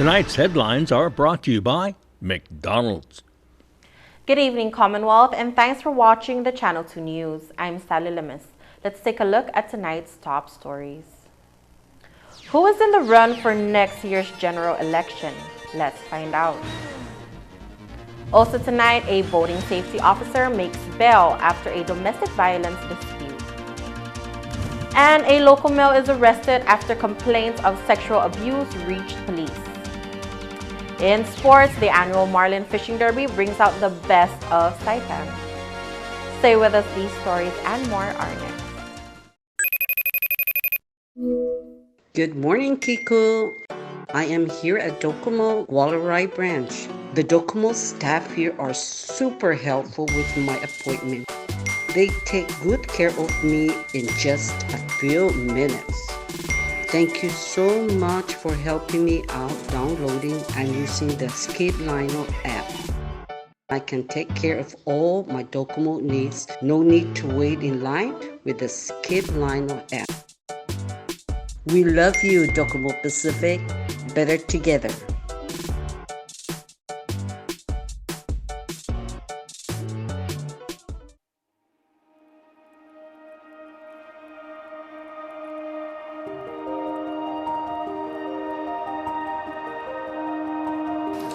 Tonight's headlines are brought to you by McDonald's. Good evening, Commonwealth, and thanks for watching the Channel 2 News. I'm Sally Limis. Let's take a look at tonight's top stories. Who is in the run for next year's general election? Let's find out. Also tonight, a voting safety officer makes bail after a domestic violence dispute. And a local male is arrested after complaints of sexual abuse reached police. In sports, the annual Marlin Fishing Derby brings out the best of Saipan. Stay with us, these stories and more are next. Good morning, Kiko. I am here at Docomo Wallarai branch. The Docomo staff here are super helpful with my appointment. They take good care of me in just a few minutes. Thank you so much for helping me out downloading and using the Skip Lino app. I can take care of all my Docomo needs. No need to wait in line with the Skip Lino app. We love you, Docomo Pacific. Better together.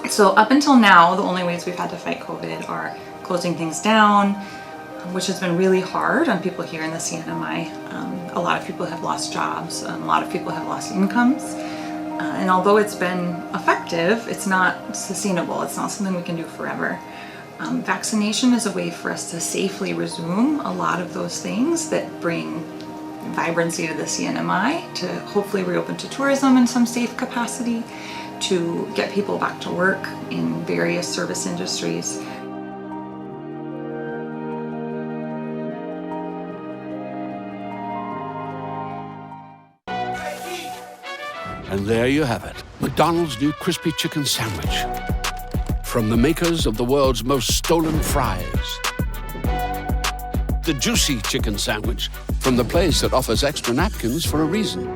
So up until now, the only ways we've had to fight COVID are closing things down, which has been really hard on people here in the CNMI. A lot of people have lost jobs, a lot of people have lost incomes. And although it's been effective, it's not sustainable. It's not something we can do forever. Vaccination is a way for us to safely resume a lot of those things that bring vibrancy to the CNMI, to hopefully reopen to tourism in some safe capacity, to get people back to work in various service industries. And there you have it, McDonald's new crispy chicken sandwich. From the makers of the world's most stolen fries. The juicy chicken sandwich from the place that offers extra napkins for a reason.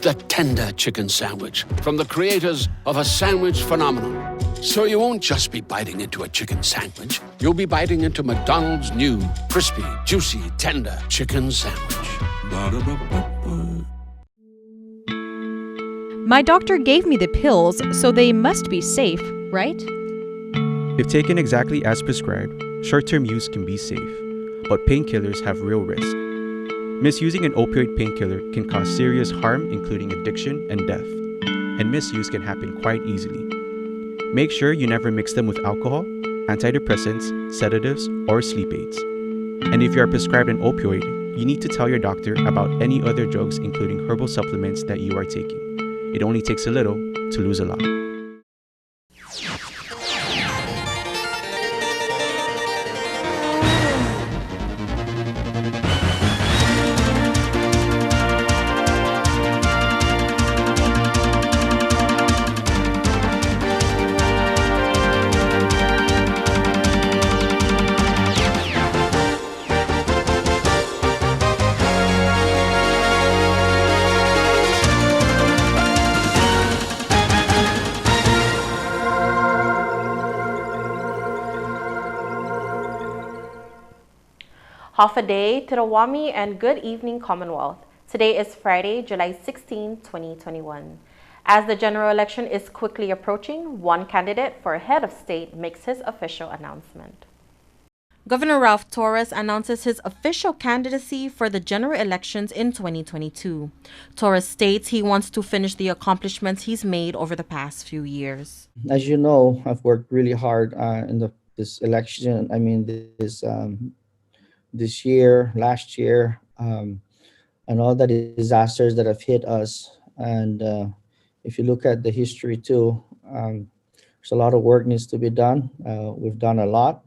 The tender chicken sandwich from the creators of a sandwich phenomenon. So you won't just be biting into a chicken sandwich, you'll be biting into McDonald's new crispy, juicy, tender chicken sandwich. Ba-da-ba-ba-ba. My doctor gave me the pills, so they must be safe, right? If taken exactly as prescribed, short-term use can be safe, but painkillers have real risk. Misusing an opioid painkiller can cause serious harm, including addiction and death, and misuse can happen quite easily. Make sure you never mix them with alcohol, antidepressants, sedatives, or sleep aids. And if you are prescribed an opioid, you need to tell your doctor about any other drugs, including herbal supplements that you are taking. It only takes a little to lose a lot. Half a day to the Wami and good evening, Commonwealth. Today is Friday, July 16, 2021. As the general election is quickly approaching, one candidate for head of state makes his official announcement. Governor Ralph Torres announces his official candidacy for the general elections in 2022. Torres states he wants to finish the accomplishments he's made over the past few years. As you know, I've worked really hard in this election. I mean, this year, last year, and all the disasters that have hit us. And if you look at the history too, there's a lot of work needs to be done. We've done a lot.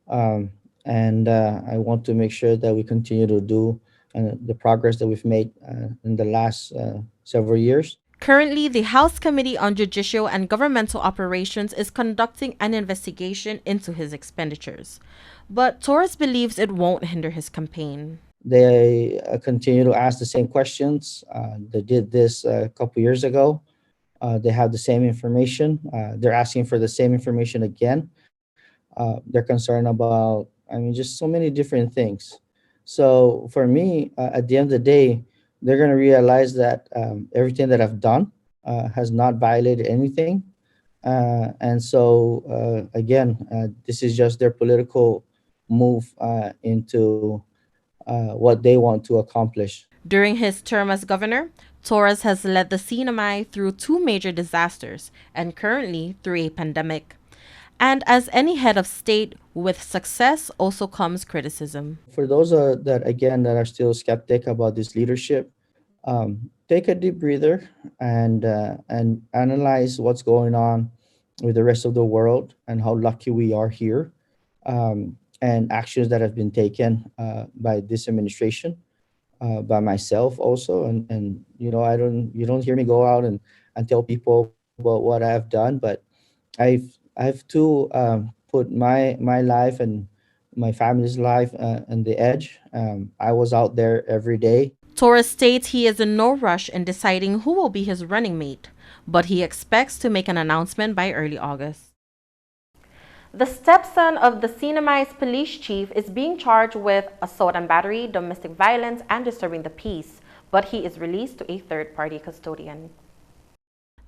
And I want to make sure that we continue to do the progress that we've made in the last several years. Currently, the House Committee on Judicial and Governmental Operations is conducting an investigation into his expenditures. But Torres believes it won't hinder his campaign. They continue to ask the same questions. They did this a couple years ago. They have the same information. They're asking for the same information again. They're concerned about, I mean, just so many different things. So for me, at the end of the day, they're going to realize that everything that I've done has not violated anything. And so, again, this is just their political move into what they want to accomplish. During his term as governor, Torres has led the CNMI through two major disasters and currently through a pandemic. And as any head of state, with success also comes criticism. For those that, again, that are still skeptic about this leadership, take a deep breather and analyze what's going on with the rest of the world and how lucky we are here, and actions that have been taken by this administration, by myself also. And you don't hear me go out and tell people about what I have done, but I've too put my life and my family's life on the edge. I was out there every day. Torres states he is in no rush in deciding who will be his running mate, but he expects to make an announcement by early August. The stepson of the CNMI's police chief is being charged with assault and battery, domestic violence, and disturbing the peace, but he is released to a third-party custodian.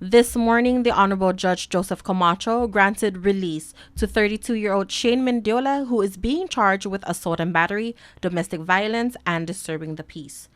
This morning, the Honorable Judge Joseph Camacho granted release to 32-year-old Shane Mendiola, who is being charged with assault and battery, domestic violence, and disturbing the peace.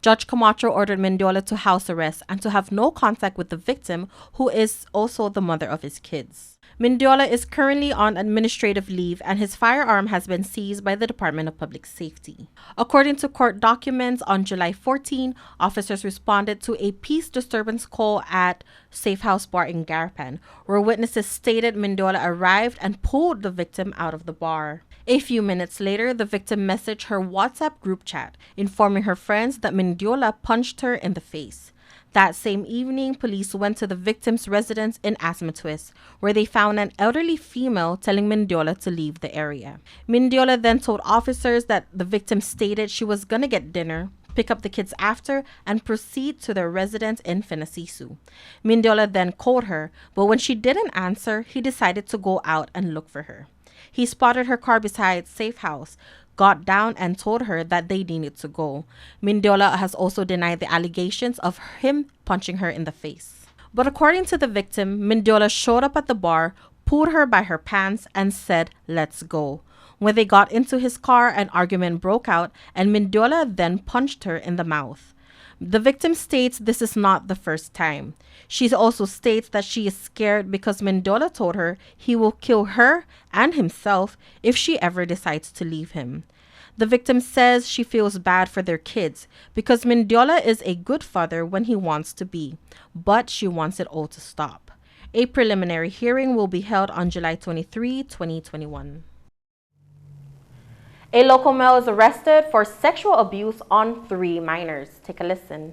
Judge Camacho ordered Mendiola to house arrest and to have no contact with the victim, who is also the mother of his kids. Mendiola is currently on administrative leave and his firearm has been seized by the Department of Public Safety. According to court documents, on July 14, officers responded to a peace disturbance call at Safe House Bar in Garapan, where witnesses stated Mendiola arrived and pulled the victim out of the bar. A few minutes later, the victim messaged her WhatsApp group chat, informing her friends that Mendiola punched her in the face. That same evening, police went to the victim's residence in Asmatwist, where they found an elderly female telling Mendiola to leave the area. Mendiola then told officers that the victim stated she was gonna get dinner, pick up the kids after, and proceed to their residence in Finasisu. Mendiola then called her, but when she didn't answer, he decided to go out and look for her. He spotted her car beside Safe House, got down and told her that they needed to go. Mendiola has also denied the allegations of him punching her in the face. But according to the victim, Mendiola showed up at the bar, pulled her by her pants, and said, "Let's go." When they got into his car, an argument broke out, and Mendiola then punched her in the mouth. The victim states this is not the first time. She also states that she is scared because Mendiola told her he will kill her and himself if she ever decides to leave him. The victim says she feels bad for their kids because Mendiola is a good father when he wants to be, but she wants it all to stop. A preliminary hearing will be held on July 23, 2021. A local male is arrested for sexual abuse on 3 minors. Take a listen.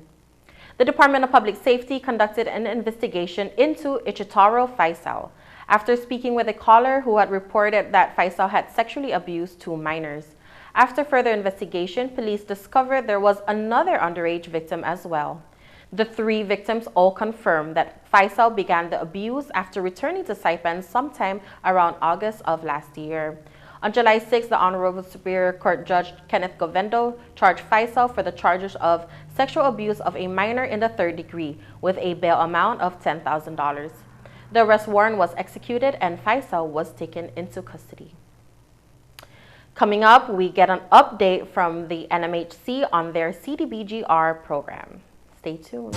The Department of Public Safety conducted an investigation into Ichitaro Faisal after speaking with a caller who had reported that Faisal had sexually abused 2 minors. After further investigation, police discovered there was another underage victim as well. The 3 victims all confirmed that Faisal began the abuse after returning to Saipan sometime around August of last year. On July 6, the Honorable Superior Court Judge Kenneth Govendo charged Faisal for the charges of sexual abuse of a minor in the 3rd degree with a bail amount of $10,000. The arrest warrant was executed and Faisal was taken into custody. Coming up, we get an update from the NMHC on their CDBGR program. Stay tuned.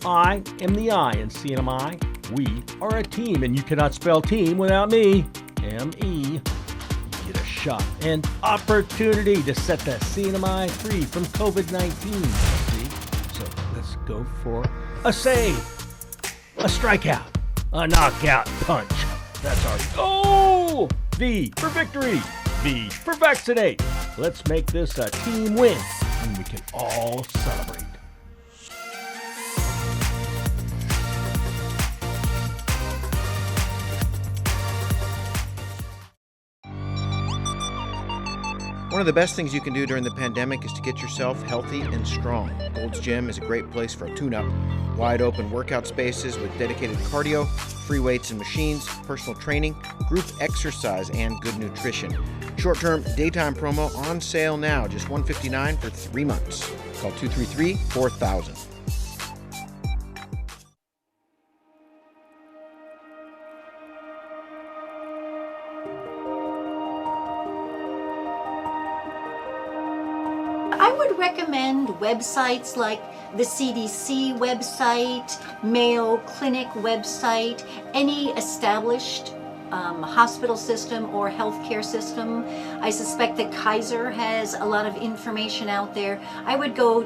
I am the I in CNMI. We are a team, and you cannot spell team without me. M-E. Get a shot and opportunity to set the CNMI free from COVID-19. See? So let's go for a save, a strikeout, a knockout punch. That's our goal. V for victory. V for vaccinate. Let's make this a team win, and we can all celebrate. One of the best things you can do during the pandemic is to get yourself healthy and strong. Gold's Gym is a great place for a tune-up. Wide open workout spaces with dedicated cardio, free weights and machines, personal training, group exercise, and good nutrition. Short-term daytime promo on sale now, just $159 for 3 months. Call 233-4000. I would recommend websites like the CDC website, Mayo Clinic website, any established hospital system or healthcare system. I suspect that Kaiser has a lot of information out there. I would go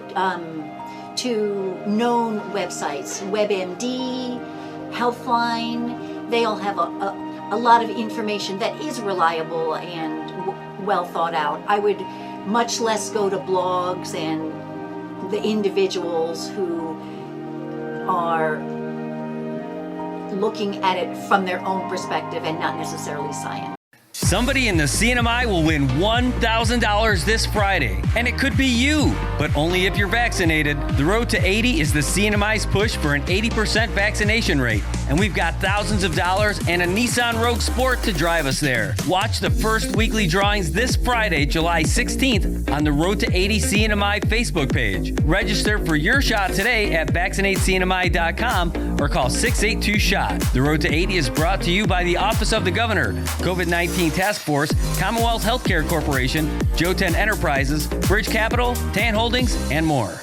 to known websites, WebMD, Healthline. They all have a lot of information that is reliable and well thought out. I would much less go to blogs and the individuals who are looking at it from their own perspective and not necessarily science. Somebody in the CNMI will win $1,000 this Friday, and it could be you, but only if you're vaccinated. The Road to 80 is the CNMI's push for an 80% vaccination rate, and we've got thousands of dollars and a Nissan Rogue Sport to drive us there. Watch the first weekly drawings this Friday, July 16th, on the Road to 80 CNMI Facebook page. Register for your shot today at vaccinatecnmi.com or call 682-SHOT. The Road to 80 is brought to you by the Office of the Governor, COVID-19 Task Force, Commonwealth Healthcare Corporation, Joten Enterprises, Bridge Capital, Tan Holdings, and more.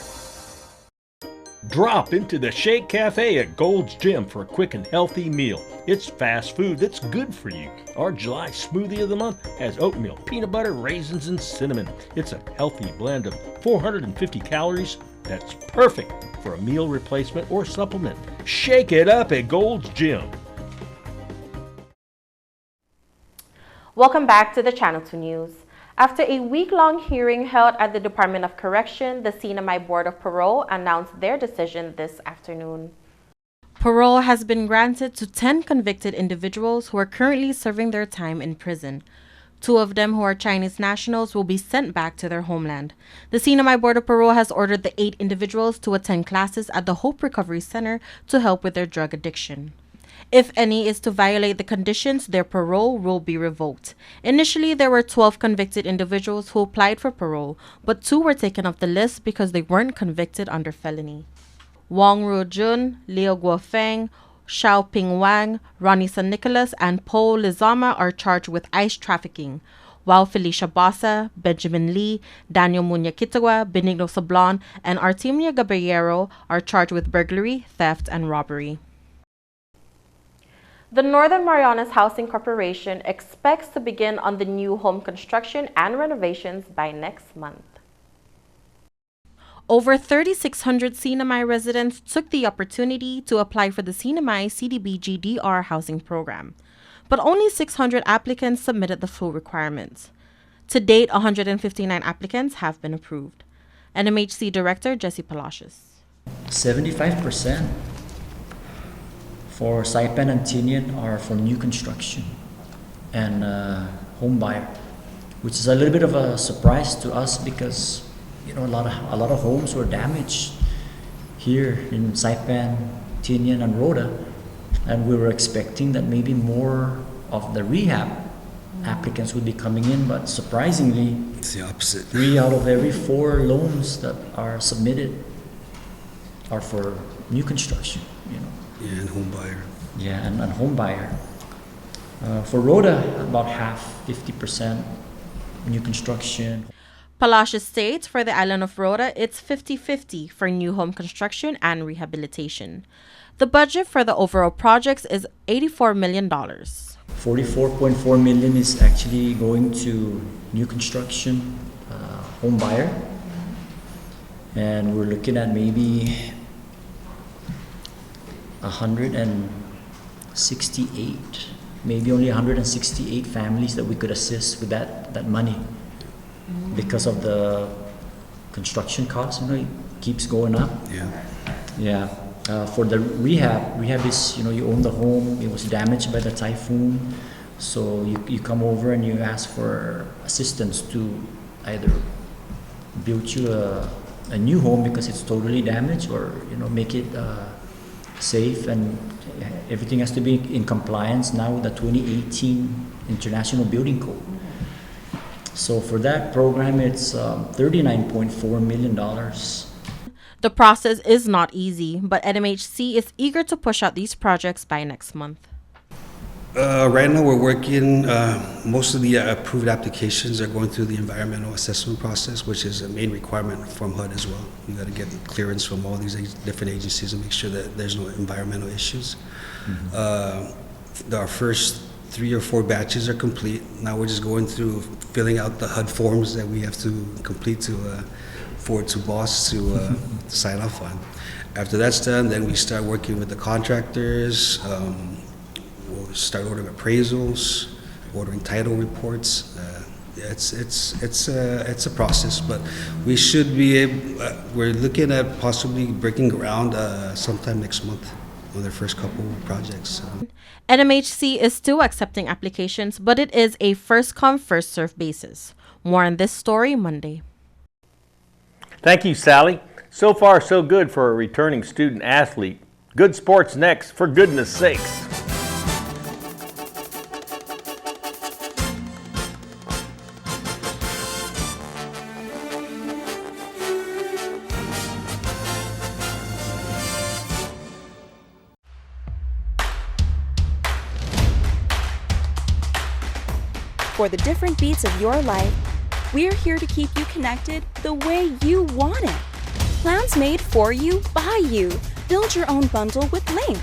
Drop into the Shake Cafe at Gold's Gym for a quick and healthy meal. It's fast food that's good for you. Our July smoothie of the month has oatmeal, peanut butter, raisins, and cinnamon. It's a healthy blend of 450 calories that's perfect for a meal replacement or supplement. Shake it up at Gold's Gym. Welcome back to the Channel 2 News. After a week-long hearing held at the Department of Correction, the CNMI Board of Parole announced their decision this afternoon. Parole has been granted to 10 convicted individuals who are currently serving their time in prison. 2 of them, who are Chinese nationals, will be sent back to their homeland. The CNMI Board of Parole has ordered the 8 individuals to attend classes at the Hope Recovery Center to help with their drug addiction. If any is to violate the conditions, their parole will be revoked. Initially, there were 12 convicted individuals who applied for parole, but 2 were taken off the list because they weren't convicted under felony. Wong Ru-jun, Liu Guofeng, Xiao Ping Wang, Ronnie San Nicolas, and Paul Lizama are charged with ice trafficking, while Felicia Bassa, Benjamin Lee, Daniel Muña-Kitagua, Benigno Sablon, and Artemia Caballero are charged with burglary, theft, and robbery. The Northern Marianas Housing Corporation expects to begin on the new home construction and renovations by next month. Over 3,600 CNMI residents took the opportunity to apply for the CNMI CDBG-DR housing program, but only 600 applicants submitted the full requirements. To date, 159 applicants have been approved. NMHC Director Jesse Palacios. 75% for Saipan and Tinian are for new construction and home buyer, which is a little bit of a surprise to us because a lot of homes were damaged here in Saipan, Tinian, and Rhoda, and we were expecting that maybe more of the rehab applicants would be coming in, but surprisingly, it's the opposite. 3 out of every 4 loans that are submitted are for new construction. Yeah, and home buyer. Yeah, and home buyer. For Rhoda, about half, 50% new construction. Palacios states for the island of Rota, it's 50-50 for new home construction and rehabilitation. The budget for the overall projects is $84 million. 44.4 million is actually going to new construction, home buyer. And we're looking at maybe 168, maybe only 168 families that we could assist with that money. Because of the construction costs, it keeps going up. Yeah. For the rehab is, you own the home, it was damaged by the typhoon, so you come over and you ask for assistance to either build you a new home because it's totally damaged, or make it safe, and everything has to be in compliance now with the 2018 International Building Code. So for that program, it's $39.4 million. The process is not easy, but NMHC is eager to push out these projects by next month. Right now we're working, most of the approved applications are going through the environmental assessment process, which is a main requirement from HUD as well. You got to get clearance from all these different agencies and make sure that there's no environmental issues. Our first 3 or 4 batches are complete. Now we're just going through filling out the HUD forms that we have to complete forward to boss to sign off on. After that's done, then we start working with the contractors. We'll start ordering appraisals, ordering title reports. It's a process, but we should be able. We're looking at possibly breaking ground sometime next month on their first couple of projects. NMHC is still accepting applications, but it is a first-come, first-served basis. More on this story Monday. Thank you, Sally. So far, so good for a returning student athlete. Good sports next, for goodness sakes. For the different beats of your life, we're here to keep you connected the way you want it. Plans made for you, by you. Build your own bundle with Link.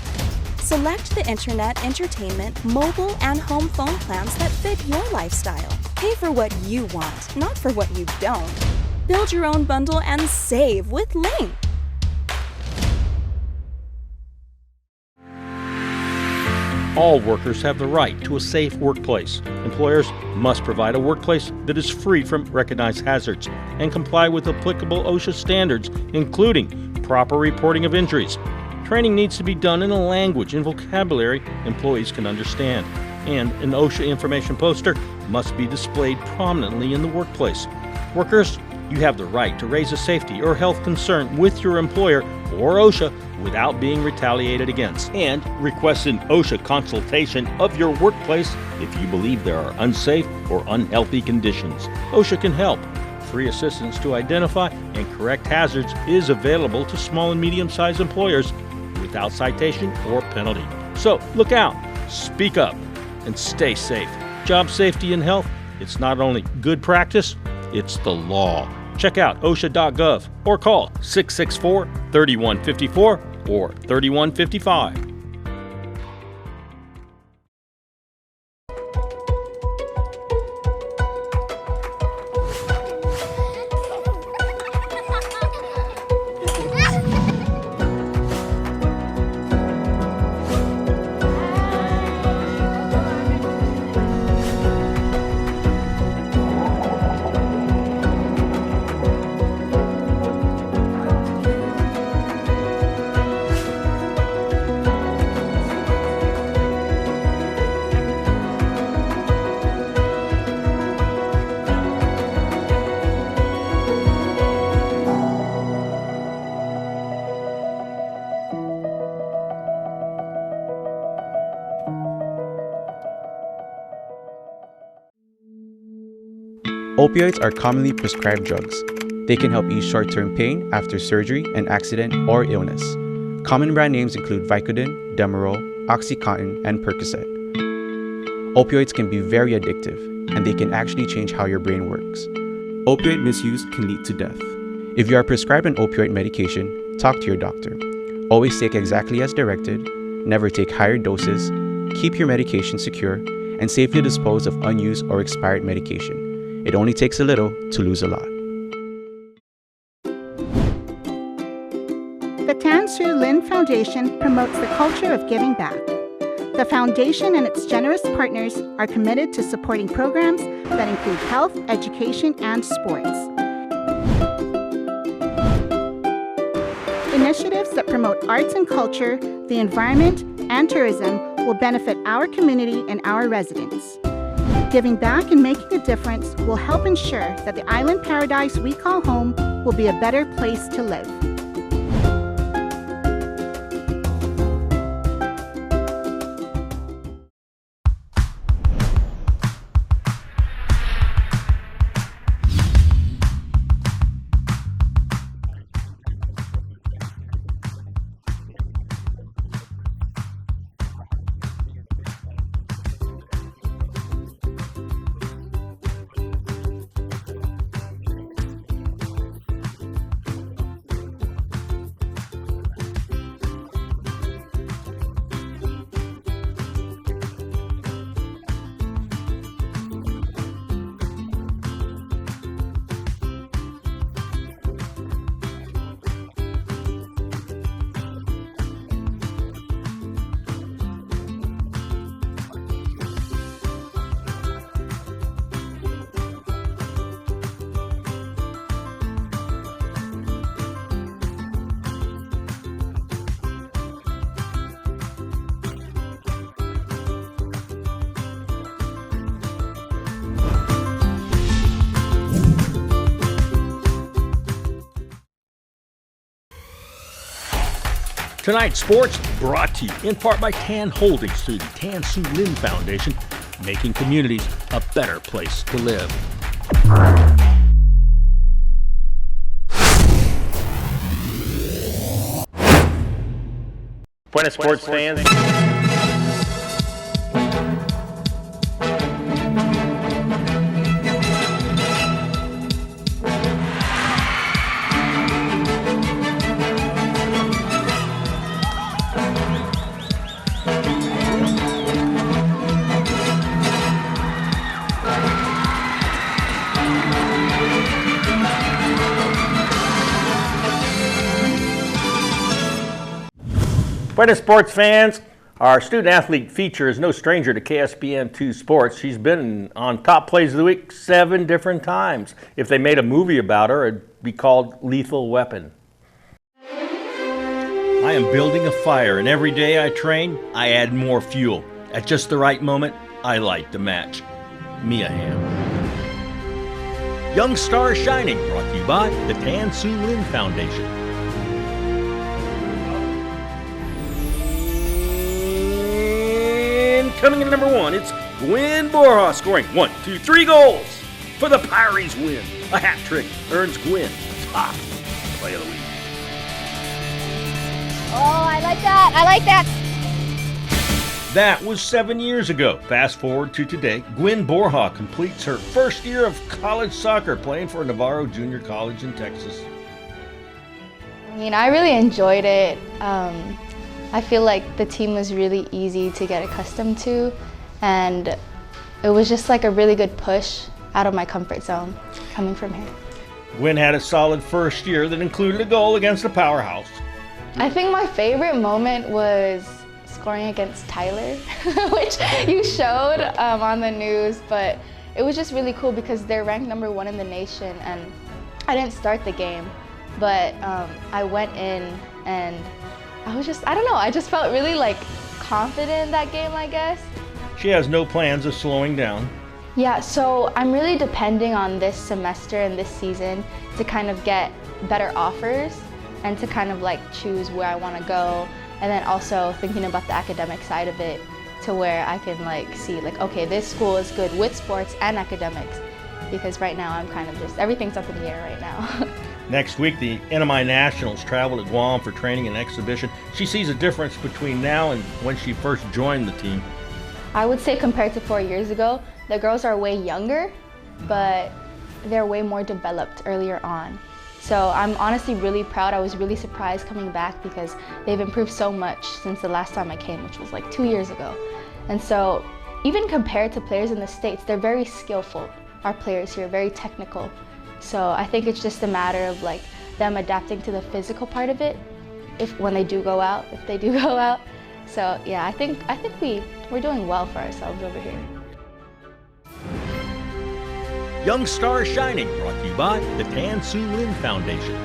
Select the internet, entertainment, mobile, and home phone plans that fit your lifestyle. Pay for what you want, not for what you don't. Build your own bundle and save with Link. All workers have the right to a safe workplace. Employers must provide a workplace that is free from recognized hazards and comply with applicable OSHA standards, including proper reporting of injuries. Training needs to be done in a language and vocabulary employees can understand, and an OSHA information poster must be displayed prominently in the workplace. Workers, you have the right to raise a safety or health concern with your employer or OSHA without being retaliated against, and request an OSHA consultation of your workplace if you believe there are unsafe or unhealthy conditions. OSHA can help. Free assistance to identify and correct hazards is available to small and medium-sized employers without citation or penalty. So look out, speak up, and stay safe. Job safety and health, it's not only good practice, it's the law. Check out OSHA.gov or call 664-3154 or 3155. Opioids are commonly prescribed drugs. They can help ease short-term pain after surgery, an accident, or illness. Common brand names include Vicodin, Demerol, OxyContin, and Percocet. Opioids can be very addictive, and they can actually change how your brain works. Opioid misuse can lead to death. If you are prescribed an opioid medication, talk to your doctor. Always take exactly as directed, never take higher doses, keep your medication secure, and safely dispose of unused or expired medication. It only takes a little to lose a lot. The Tan Su Lin Foundation promotes the culture of giving back. The foundation and its generous partners are committed to supporting programs that include health, education, and sports. Initiatives that promote arts and culture, the environment, and tourism will benefit our community and our residents. Giving back and making a difference will help ensure that the island paradise we call home will be a better place to live. Tonight's sports brought to you in part by Tan Holdings through the Tan Su Lin Foundation, making communities a better place to live. Buenas sports fans. Buenas sports fans. Our student athlete feature is no stranger to KSPN2 Sports. She's been on Top Plays of the Week 7 different times. If they made a movie about her, it'd be called Lethal Weapon. I am building a fire, and every day I train, I add more fuel. At just the right moment, I light the match. Mia Hamm. Young Star Shining, brought to you by the Tan Su Lin Foundation. Coming in number 1, it's Gwen Borja scoring 1, 2, 3 goals for the Pirates win. A hat trick earns Gwen top play of the week. Oh, I like that. I like that. That was 7 years ago. Fast forward to today, Gwen Borja completes her first year of college soccer playing for Navarro Junior College in Texas. I mean, I really enjoyed it. I feel like the team was really easy to get accustomed to, and it was just like a really good push out of my comfort zone coming from here. Gwen had a solid first year that included a goal against the powerhouse. I think my favorite moment was scoring against Tyler, which you showed on the news, but it was just really cool because they're ranked number 1 in the nation, and I didn't start the game, but I went in and I don't know, I just felt really like confident in that game, I guess. She has no plans of slowing down. Yeah, so I'm really depending on this semester and this season to kind of get better offers and to kind of like choose where I want to go, and then also thinking about the academic side of it to where I can like see like, okay, this school is good with sports and academics, because right now I'm kind of just, everything's up in the air right now. Next week, the NMI Nationals travel to Guam for training and exhibition. She sees a difference between now and when she first joined the team. I would say compared to 4 years ago, the girls are way younger, but they're way more developed earlier on. So I'm honestly really proud. I was really surprised coming back because they've improved so much since the last time I came, which was like 2 years ago. And so even compared to players in the States, they're very skillful. Our players here, very technical. So I think it's just a matter of like them adapting to the physical part of it when they do go out, if they do go out. So yeah, I think we're doing well for ourselves over here. Young Star Shining, brought to you by the Tan Su Lin Foundation.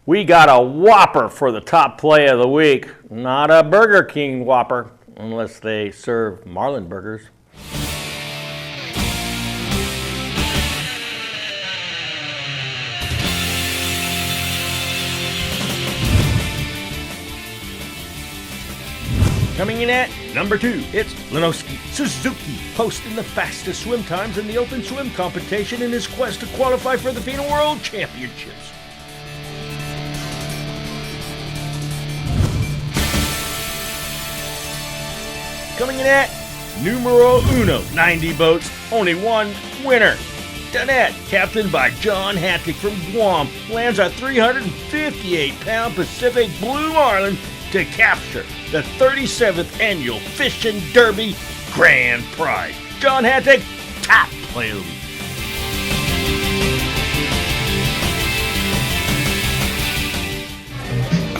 We got a Whopper for the top play of the week. Not a Burger King Whopper, unless they serve Marlin burgers. Coming in at number 2, it's Lenoski Suzuki, posting the fastest swim times in the open swim competition in his quest to qualify for the FINA World Championships. Coming in at numero uno, 90 boats, only one winner. Danette, captained by John Hattick from Guam, lands a 358-pound Pacific Blue Marlin to capture the 37th Annual Fishing Derby Grand Prize. John Hattick, top play of the week.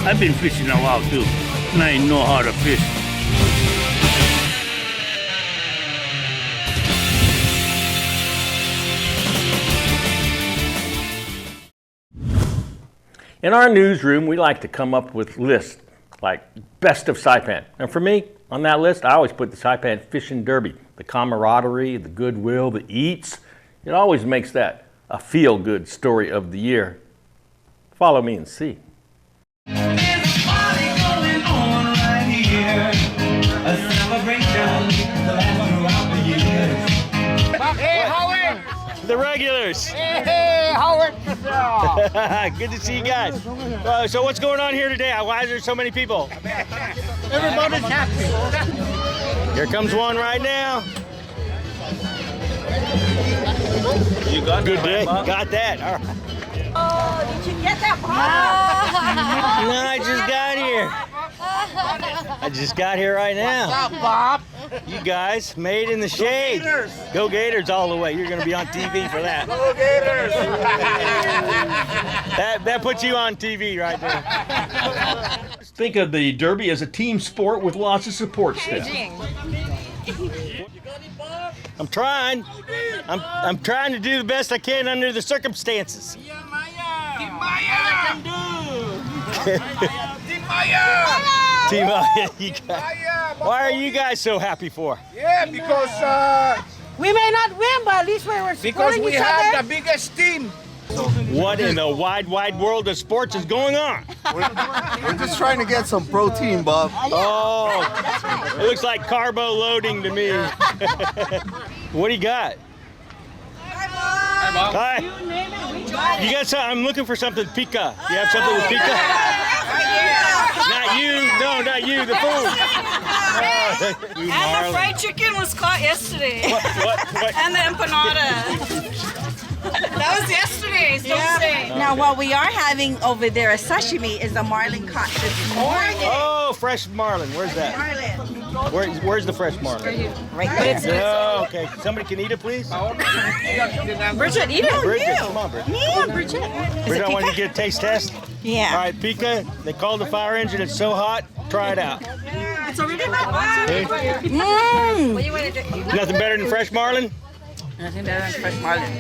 I've been fishing a while too, and I know how to fish. In our newsroom, we like to come up with lists like best of Saipan. And for me, on that list, I always put the Saipan Fishing Derby. The camaraderie, the goodwill, the eats. It always makes that a feel-good story of the year. Follow me and see. Hey, Howard! The regulars. Hey, Howard! Good to see you guys. So what's going on here today? Why is there so many people? Everybody's happy. Here comes one right now. You got good day. Got that. All right. Oh, did you get that, Bob? No, I just got here. I just got here right now. What's up, Bob? You guys made in the shade. Gators. Go Gators all the way. You're going to be on TV for that. Go Gators! That puts you on TV right there. Think of the Derby as a team sport with lots of support staff. I'm trying. I'm trying to do the best I can under the circumstances. Team Maya, why are you guys so happy for? Yeah, because we may not win, but at least we're supporting each other. Because we have the biggest team. What in the wide world of sports is going on? We're just trying to get some protein, Bob. Oh, it looks like carbo loading to me. What do you got? Hi. You got some? I'm looking for something pica. You have something with pica? Not you. No, not you. The food. And the fried chicken was caught yesterday. What? And the empanada. That was yesterday, so say. Now, what we are having over there, a sashimi, is a marlin caught this morning. Oh, fresh marlin. Where's that? Marlin. Where's the fresh marlin? Right there. Oh, okay. Somebody can eat it, please? Bridget, eat it. Bridget, come on, Bridget. Yeah, Bridget. Bridget, I want you to get a taste test. Yeah. All right, Pika, they called the fire engine. It's so hot. Try it out. It's already hot. Okay. Nothing better than fresh marlin? Nothing better than fresh marlin.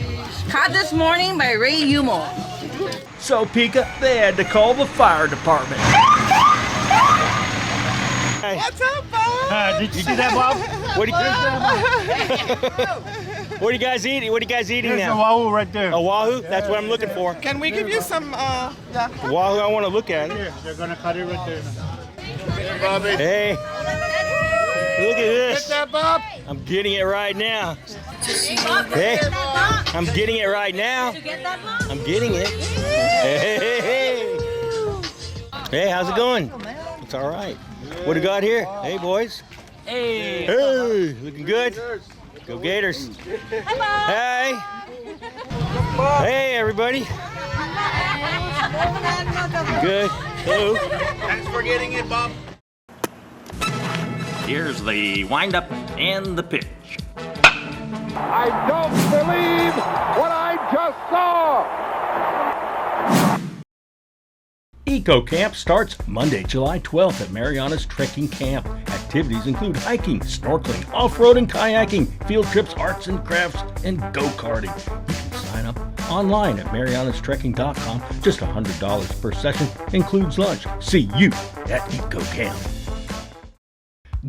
Caught this morning by Ray Yumo. So, Pika, they had to call the fire department. Hey. What's up, Bob? Did you see that, Bob? What are you guys eating? What are you guys eating There's now? a wahoo right there. A wahoo? That's what I'm looking for. Can we give you some, yeah? Wahoo, I want to look at it. Here, they're gonna cut it right there. Hey, look at this. Get that, Bob? I'm getting it right now. Hey, I'm getting it right now. I'm getting it. Hey, how's it going? It's all right. What do you got here? Hey, boys. Hey. Hey, looking good? Go Gators. Hey. Hey, everybody. Good. Hello. Thanks for getting it, Bob. Here's the windup and the pitch. I don't believe what I just saw. Eco Camp starts Monday, July 12th at Mariana's Trekking Camp. Activities include hiking, snorkeling, off-roading, kayaking, field trips, arts and crafts, and go-karting. You can sign up online at marianastrekking.com. Just $100 per session, includes lunch. See you at Eco Camp.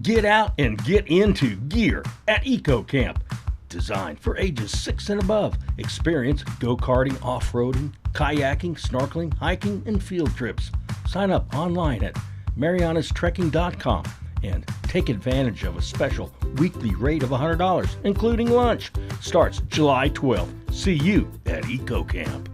Get out and get into gear at Eco Camp. Designed for ages 6 and above. Experience go-karting, off-roading, kayaking, snorkeling, hiking, and field trips. Sign up online at marianastrekking.com and take advantage of a special weekly rate of $100, including lunch. Starts July 12th. See you at Eco Camp.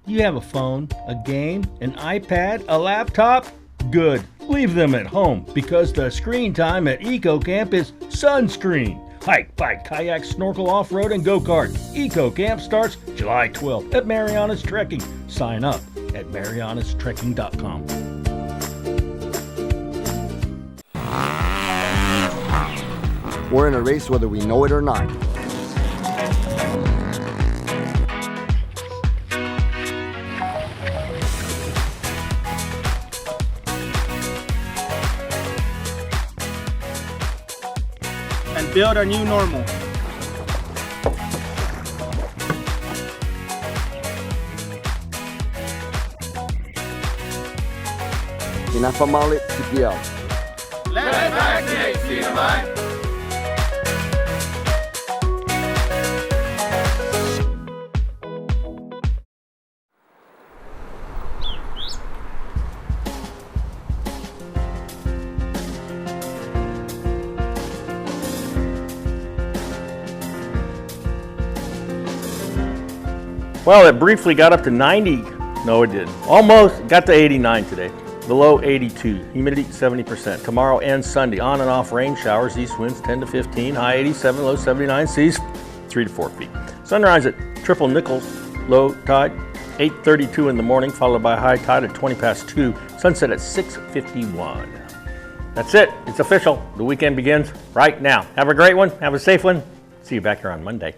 You have a phone, a game, an iPad, a laptop? Good. Leave them at home because the screen time at Eco Camp is sunscreen. Hike, bike, kayak, snorkel, off-road, and go-kart. Eco Camp starts July 12th at Mariana's Trekking. Sign up at marianastrekking.com. We're in a race whether we know it or not. And build our new normal. Pinapamalit si Piel. Let's vaccinate, CMI. Well, it briefly got up to 90. No, it didn't. Almost got to 89 today. The low 82. Humidity 70%. Tomorrow and Sunday, on and off rain showers. East winds 10 to 15. High 87, low 79. Seas 3 to 4 feet. Sunrise at Triple Nichols. Low tide 8:32 in the morning, followed by high tide at 20 past 2. Sunset at 6:51. That's it. It's official. The weekend begins right now. Have a great one. Have a safe one. See you back here on Monday.